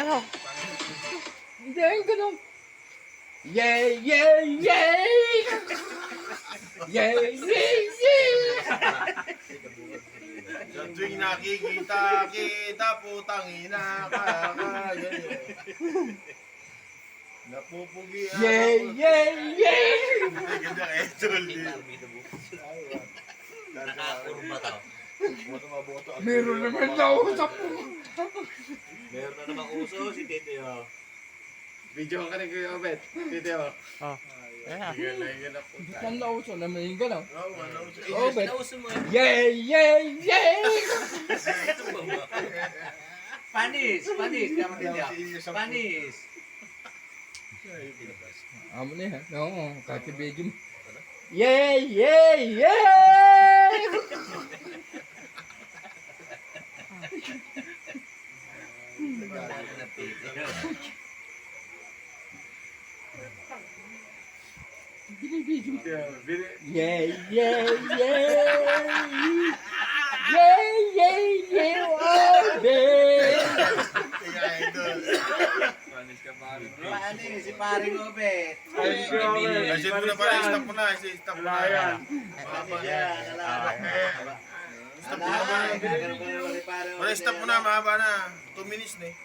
ano? Hindi, ayun ganun. Yay, yay, yay! Yay, yay, yay! Sa tuwing nakikita kita, putang ina ka. Ganyan. Napupugi ako. Yay, yay, yay! Ganda etol din. Nakakurba tao. Meron naman nausap po. Meron na namang uso si Tito. Video ka rin kayo, Obet. Video. Oh. Ayan. Higa na po tayo. Saan nausap naman yung gano'n? Oo, ano? Oh, bet. Nauso mo eh. Yay, yay, yay! Panis! Panis! Kaya matindihan. Panis! Amo na yan. Oo, kakibidyo mo. Yay, yay, yay! Binibidyo mo. Yay, yay, yay! Yay, yay, yay! Oh, babe! Higa, idol. Panis! Si paring Obet. Kasi mo na pala, stop mo na. Stop mo na. Mahaba yan. Stop mo na ba? Wala, stop mo na. Mahaba na. 2 minutes na eh.